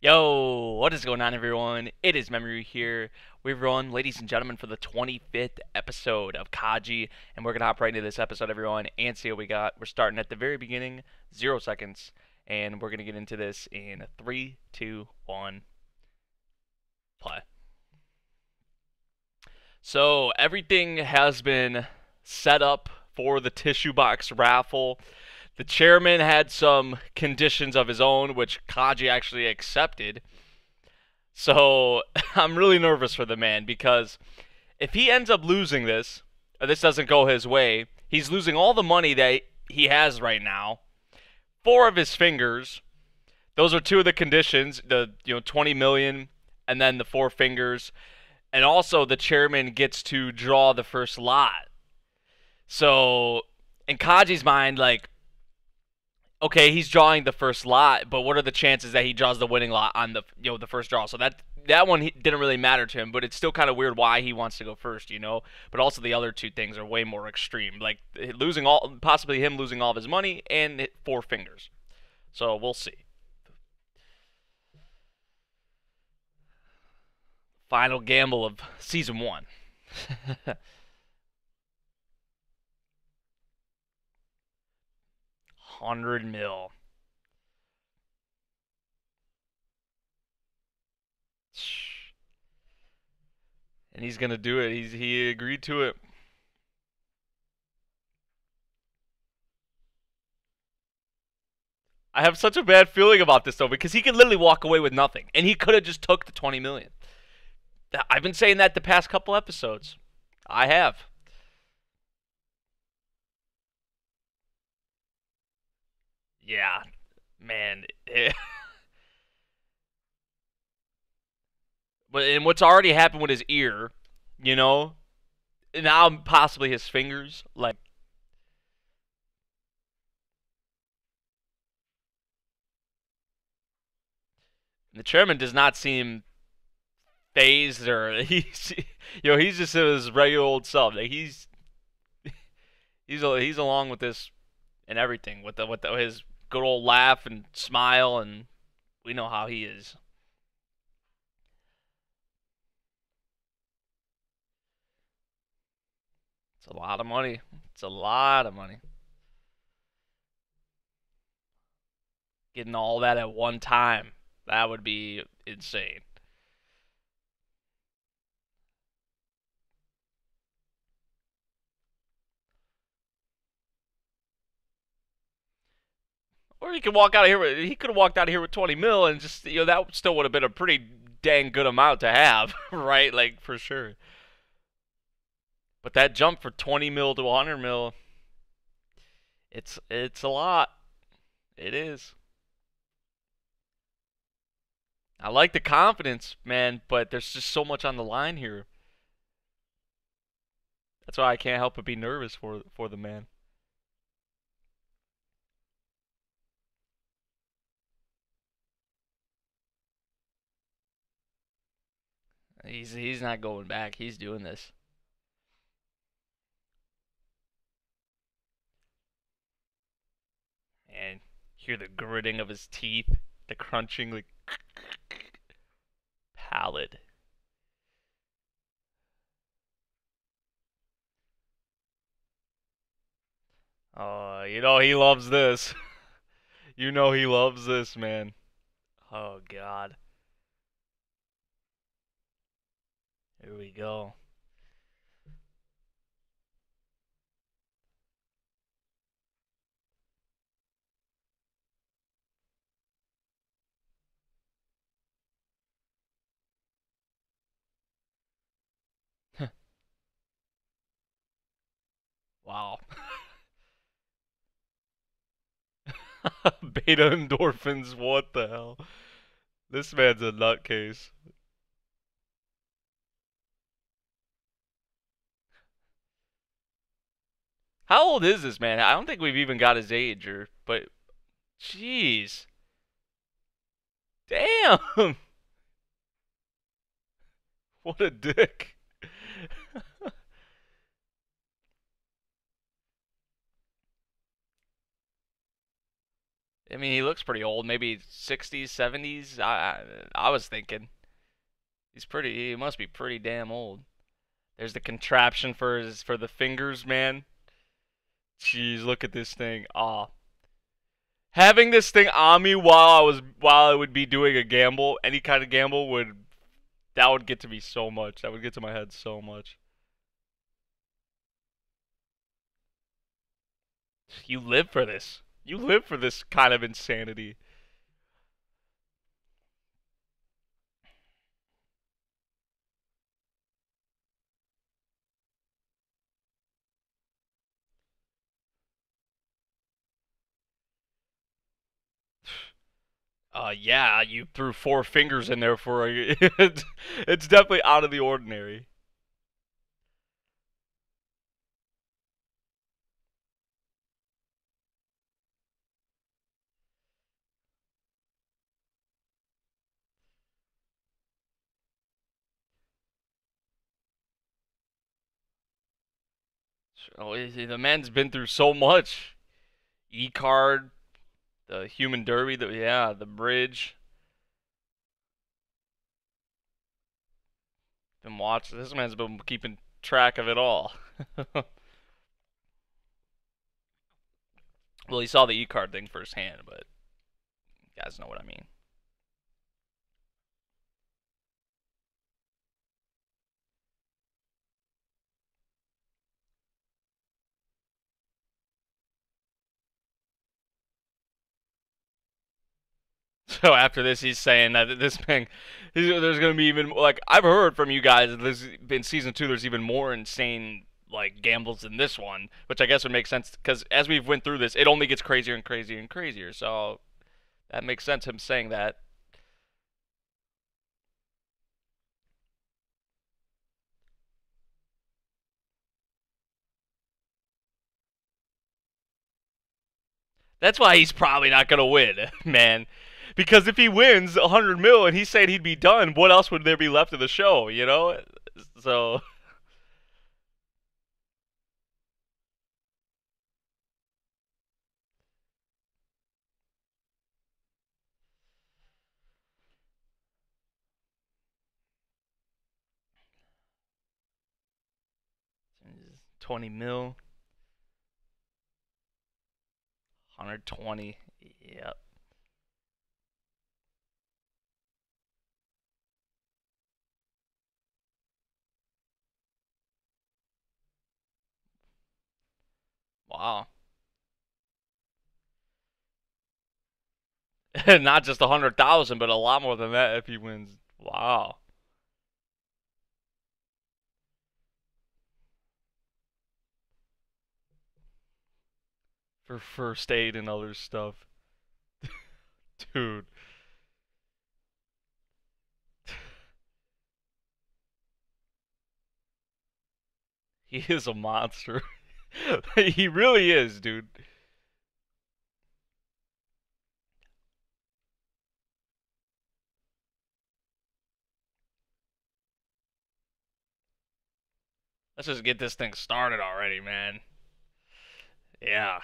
Yo, what is going on, everyone? It is Memory here. We've run, ladies and gentlemen, for the 25th episode of Kaiji, and we're gonna hop right into this episode, everyone, and see what we got. We're starting at the very beginning, 0 seconds, and we're gonna get into this in three, two, one, play. So everything has been set up for the tissue box raffle. The chairman had some conditions of his own, which Kaji actually accepted. So I'm really nervous for the man because if he ends up losing this, or this doesn't go his way, he's losing all the money that he has right now. Four of his fingers. Those are two of the conditions. The 20 million, and then the four fingers, and also the chairman gets to draw the first lot. So in Kaji's mind, like, okay, he's drawing the first lot, but what are the chances that he draws the winning lot on the first draw? So that one didn't really matter to him, but it's still kind of weird why he wants to go first. But also the other two things are way more extreme, like possibly him losing all of his money and four fingers. So we'll see. Final gamble of season one. 100 mil. And he's gonna do it. He agreed to it. I have such a bad feeling about this though because he could literally walk away with nothing, and he could have just took the 20 million. I've been saying that the past couple episodes. I have. Yeah, man. But and what's already happened with his ear, you know, and now possibly his fingers. Like the chairman does not seem phased or he's just his regular old self. Like he's along with this and everything with his good old laugh and smile, and we know how he is. It's a lot of money. It's a lot of money. Getting all that at one time, that would be insane. Or he could walk out of here. He could have walked out of here with 20 mil, and just that still would have been a pretty dang good amount to have, right? Like for sure. But that jump for 20 mil to 100 mil, it's a lot. It is. I like the confidence, man, but there's just so much on the line here. That's why I can't help but be nervous for the man. He's not going back. He's doing this. And hear the gritting of his teeth, the crunching, like pallid. Oh, he loves this. He loves this, man. Oh God. Here we go. Wow. Beta endorphins, what the hell? This man's a nutcase. How old is this man? I don't think we've even got his age but jeez. Damn. What a dick. I mean, he looks pretty old, maybe 60s, 70s. I was thinking he must be pretty damn old. There's the contraption for the fingers, man. Jeez, look at this thing. Ah, having this thing on me while I would be doing a gamble, any kind of gamble would get to me so much. That would get to my head so much. You live for this. You live for this kind of insanity. Yeah, you threw four fingers in there for a. It's definitely out of the ordinary. Oh, the man's been through so much. E card, the human derby, the bridge. Been watching. This man's been keeping track of it all. Well, he saw the e card thing firsthand, but you guys know what I mean. So after this, he's saying that this thing, there's gonna be even like I've heard from you guys. That there's in season two, there's even more insane like gambles than this one, which I guess would make sense because as we've went through this, it only gets crazier and crazier and crazier. So that makes sense. Him saying that. That's why he's probably not gonna win, man. Because if he wins 100 mil and he said he'd be done, what else would there be left of the show? You know. So 20 mil, 120. Yep. Wow. Not just 100,000, but a lot more than that if he wins. Wow. For first aid and other stuff. Dude. He is a monster. He really is, dude. Let's just get this thing started already, man. Yeah.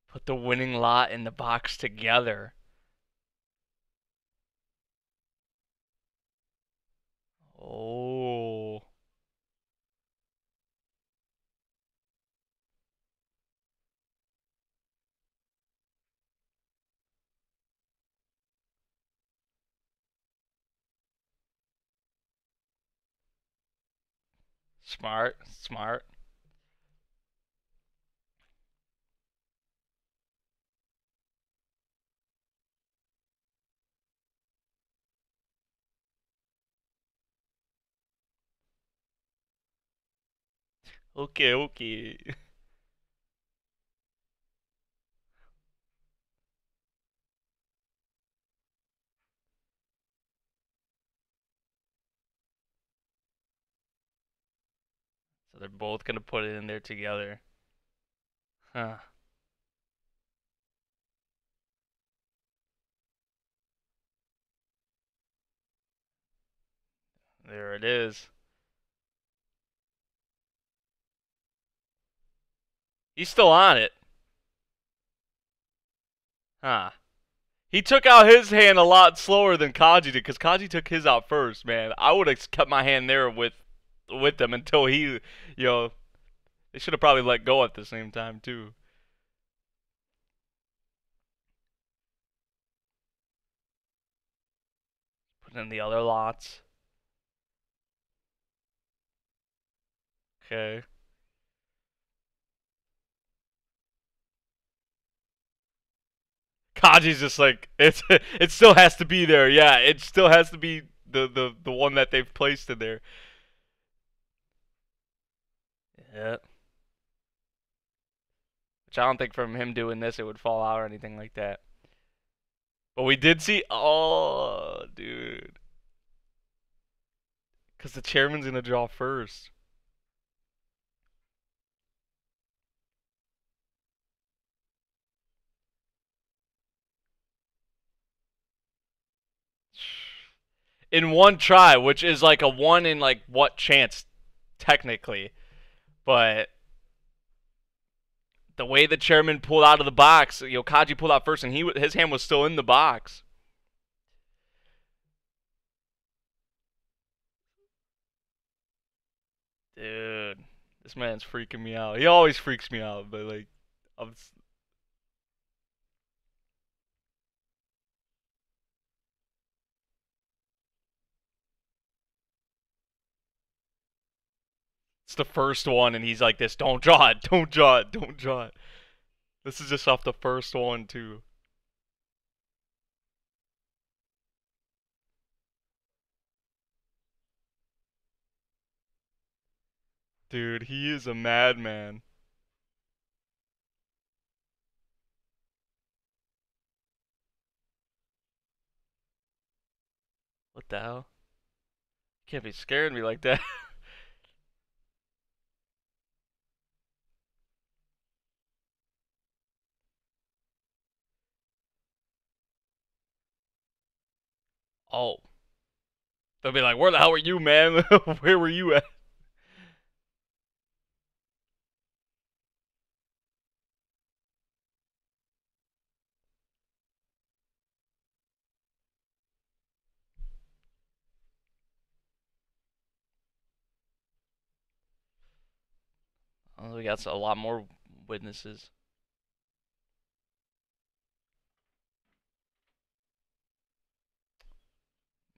Put the winning lot in the box together. Oh. Smart. Smart. Okay, okay. So they're both gonna put it in there together. Huh. There it is. He's still on it. Huh. He took out his hand a lot slower than Kaiji did, because Kaiji took his out first, man. I would have kept my hand there with them until he, they should have probably let go at the same time, too. Put in the other lots. Okay. Kaji's just like, it still has to be there. Yeah, it still has to be the one that they've placed in there. Yeah. Which I don't think from him doing this it would fall out or anything like that. But we did see, oh, dude. Because the chairman's going to draw first. In one try, which is like a one in like what chance, technically. But the way the chairman pulled out of the box, Kaiji pulled out first and his hand was still in the box. Dude, this man's freaking me out. He always freaks me out, but like, I'm, it's the first one, and he's like this. Don't draw it. Don't draw it. Don't draw it. This is just off the first one too. Dude, he is a madman. What the hell? You can't be scaring me like that. Oh. They'll be like, where the hell were you, man? Where were you at? Oh, we got a lot more witnesses.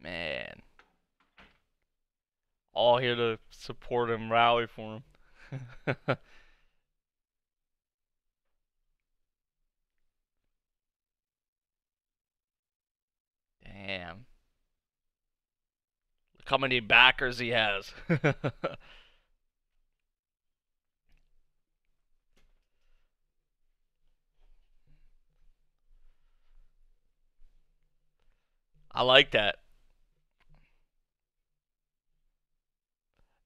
Man. All here to support him, rally for him. Damn. Look how many backers he has. I like that.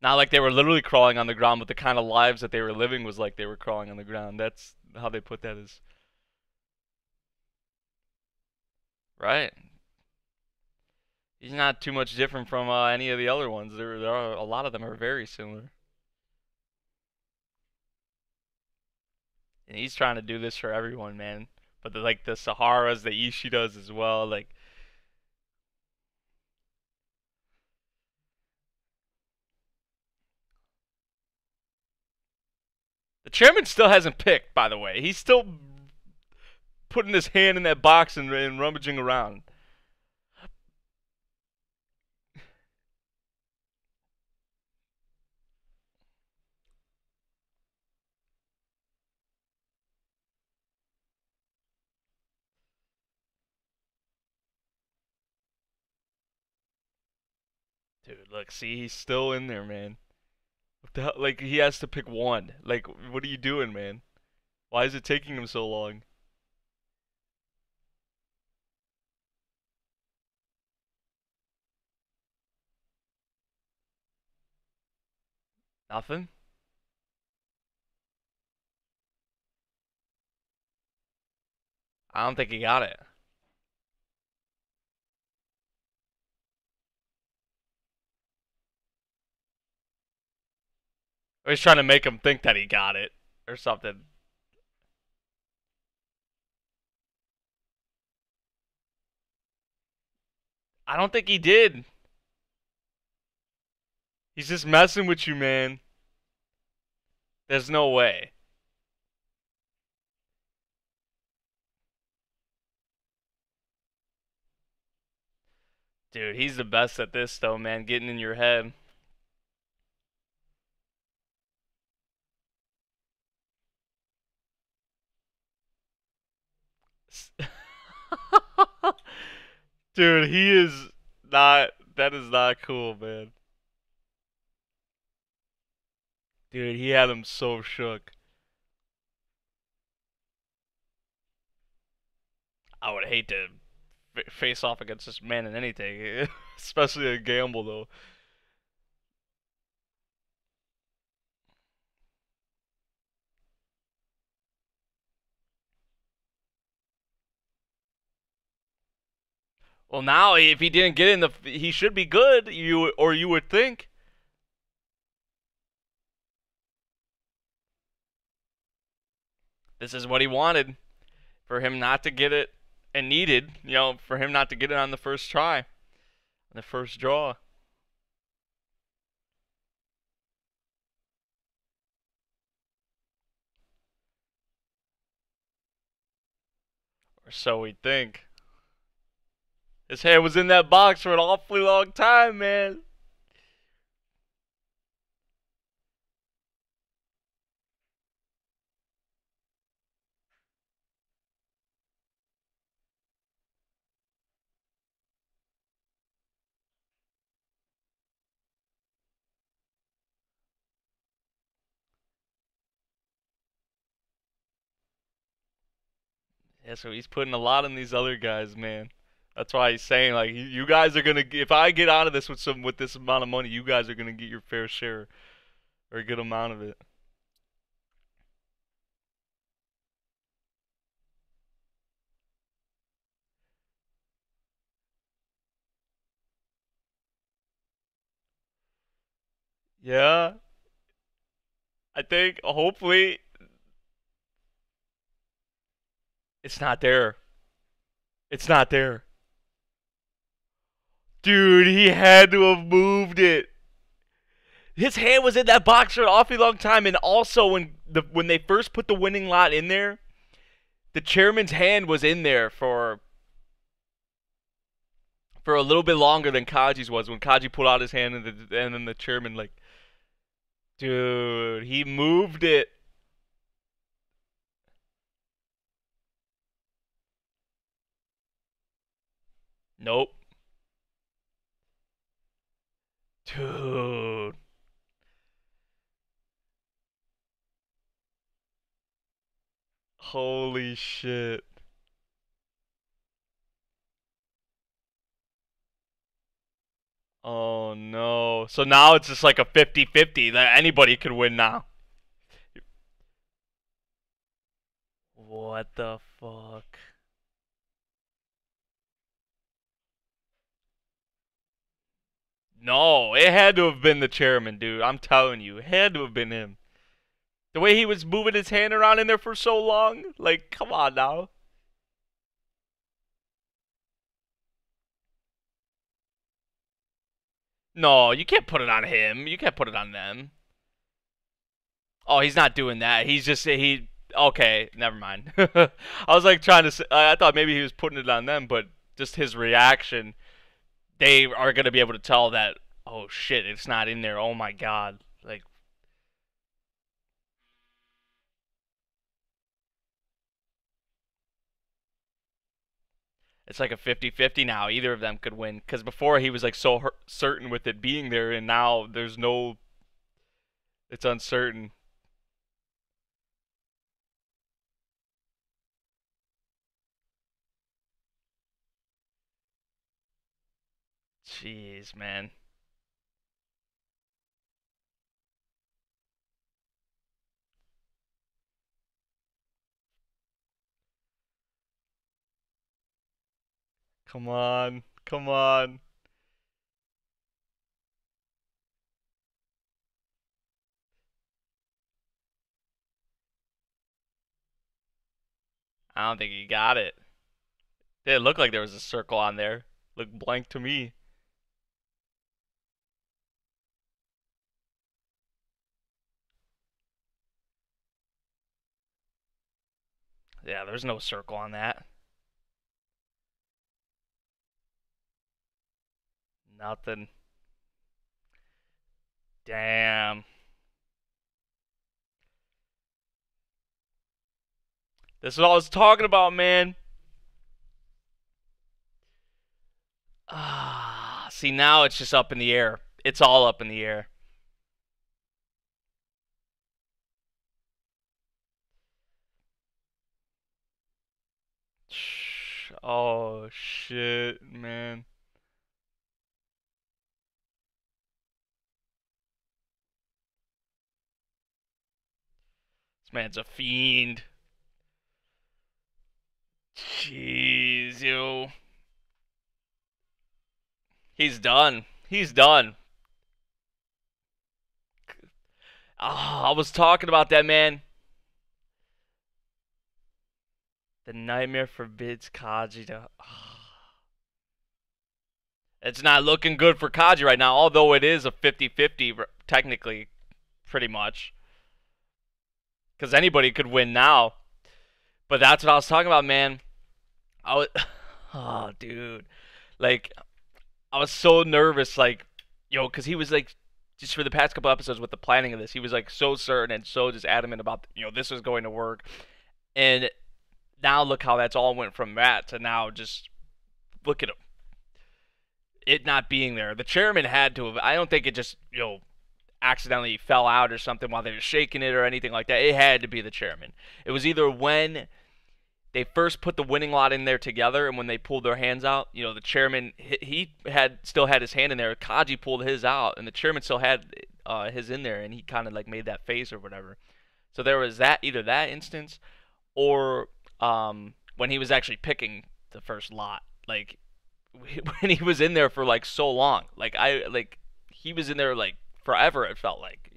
Not like they were literally crawling on the ground, but the kind of lives that they were living was like they were crawling on the ground. That's how they put that is. Right. He's not too much different from any of the other ones. There are a lot of them are very similar. And he's trying to do this for everyone, man. But like the Saharas, the Ishidas as well. Like the chairman still hasn't picked, by the way. He's still putting his hand in that box and rummaging around. Dude, look, see, he's still in there, man. What the hell? Like, he has to pick one. Like, what are you doing, man? Why is it taking him so long? Nothing? I don't think he got it. Or he's trying to make him think that he got it or something. I don't think he did. He's just messing with you, man. There's no way. Dude, he's the best at this though, man, getting in your head. Dude, he is not that is not cool, man. Dude, he had him so shook. I would hate to face off against this man in anything, especially a gamble though. Well, now if he didn't get in the, he should be good. You would think. This is what he wanted for him not to get it and needed, for him not to get it on the first try, on the first draw. Or so we think. His hand was in that box for an awfully long time, man. Yeah, so he's putting a lot on these other guys, man. That's why he's saying like you guys are gonna. If I get out of this with this amount of money, you guys are gonna get your fair share or a good amount of it. Yeah, I think hopefully it's not there. It's not there. Dude, he had to have moved it. His hand was in that box for an awfully long time, and also when they first put the winning lot in there, the chairman's hand was in there for a little bit longer than Kaji's was. When Kaji pulled out his hand and then the chairman like, dude, he moved it. Nope, dude. Holy shit. Oh no. So now it's just like a 50-50 that anybody could win now. What the fuck? No, it had to have been the chairman, dude. I'm telling you, it had to have been him. The way he was moving his hand around in there for so long, like, come on now. No, you can't put it on him. You can't put it on them. Oh, he's not doing that. He's just he. Okay, never mind. I was like trying to. I thought maybe he was putting it on them, but just his reaction, they are gonna be able to tell that. Oh shit, it's not in there. Oh my god, like it's like a 50-50 now. Either of them could win. Because before he was like so certain with it being there, and now there's no. It's uncertain. Jeez, man. Come on. Come on. I don't think he got it. It didn't look like there was a circle on there. Looked blank to me. Yeah, there's no circle on that. Nothing. Damn. This is what I was talking about, man. Ah, see, now it's just up in the air. It's all up in the air. Oh shit, man. This man's a fiend. Jeez, yo. He's done. He's done. Oh, I was talking about that, man. The nightmare forbids Kaiji to. It's not looking good for Kaiji right now, although it is a 50-50, technically, pretty much. Because anybody could win now. But that's what I was talking about, man. I was. Oh, dude. Like, I was so nervous, like, yo, because he was like, just for the past couple episodes with the planning of this, he was like so certain and so just adamant about, this was going to work. And now look how that's all went from that to now just look at him. It not being there. The chairman had to have, I don't think it just, accidentally fell out or something while they were shaking it or anything like that. It had to be the chairman. It was either when they first put the winning lot in there together, and when they pulled their hands out, the chairman, he had still had his hand in there. Kaiji pulled his out, and the chairman still had his in there, and he kind of like made that face or whatever. So there was that, either that instance, or when he was actually picking the first lot, like when he was in there for like so long, he was in there like forever. It felt like,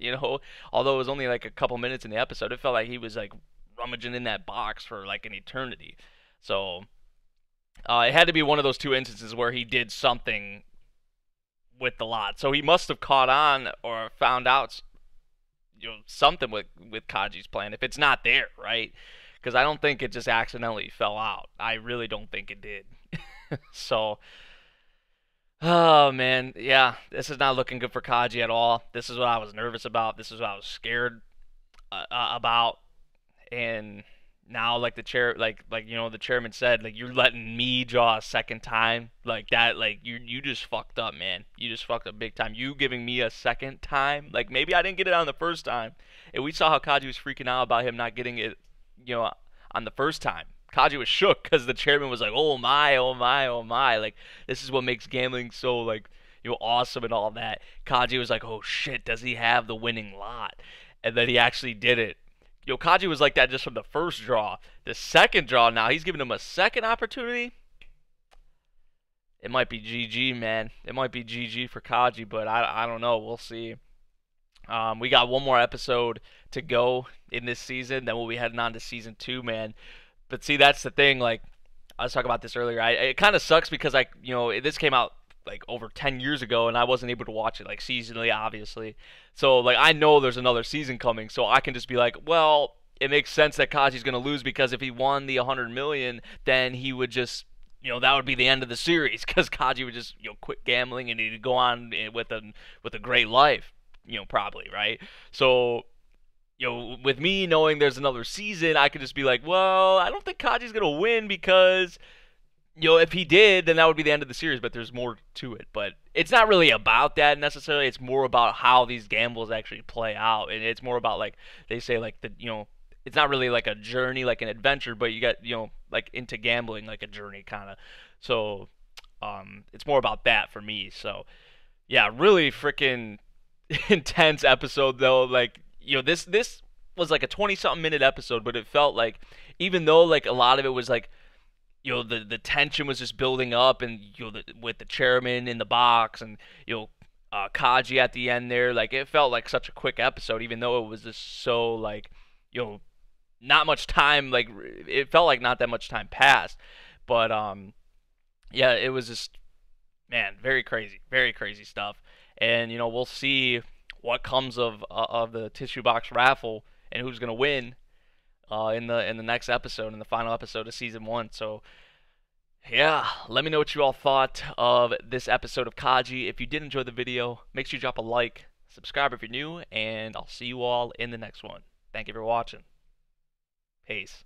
although it was only like a couple minutes in the episode, it felt like he was like rummaging in that box for like an eternity. So it had to be one of those two instances where he did something with the lot. So he must have caught on or found out, something with Kaji's plan. If it's not there, right? Because I don't think it just accidentally fell out. I really don't think it did. So, oh man, yeah, this is not looking good for Kaji at all. This is what I was nervous about. This is what I was scared about. And now, like the chair, the chairman said, like, you're letting me draw a second time, like that, like you just fucked up, man. You just fucked up big time. You giving me a second time, like maybe I didn't get it on the first time, and we saw how Kaji was freaking out about him not getting it, on the first time. Kaji was shook because the chairman was like, oh my, oh my, oh my, like this is what makes gambling so like awesome and all that. Kaji was like, oh shit, does he have the winning lot? And then he actually did it. Kaji was like that just from the first draw. The second draw now, he's giving him a second opportunity. It might be GG, man. It might be GG for Kaji, but I don't know. We'll see. We got one more episode to go in this season. Then we'll be heading on to season 2, man. But see, that's the thing. Like, I was talking about this earlier. It kind of sucks because, this came out like over 10 years ago, and I wasn't able to watch it like seasonally, obviously. So like I know there's another season coming, so I can just be like, well, it makes sense that Kaji's gonna lose because if he won the 100 million, then he would just, that would be the end of the series because Kaji would just quit gambling and he'd go on with a great life, probably, right? So with me knowing there's another season, I could just be like, well, I don't think Kaji's gonna win because if he did, then that would be the end of the series, but there's more to it. But it's not really about that necessarily. It's more about how these gambles actually play out. And it's more about, like, they say, like, it's not really like a journey, like an adventure, but you get, like, into gambling, like a journey, kind of. So, it's more about that for me. So, yeah, really freaking intense episode, though. Like, this was like a 20-something minute episode, but it felt like, even though, like, a lot of it was, like, the tension was just building up, and with the chairman in the box, and Kaji at the end there, like it felt like such a quick episode, even though it was just so like not much time, like it felt like not that much time passed, but yeah, it was just, man, very crazy stuff. And we'll see what comes of the tissue box raffle and who's gonna win in the next episode, in the final episode of season 1. So yeah, let me know what you all thought of this episode of Kaiji. If you did enjoy the video, make sure you drop a like, subscribe if you're new, and I'll see you all in the next one. Thank you for watching. Peace.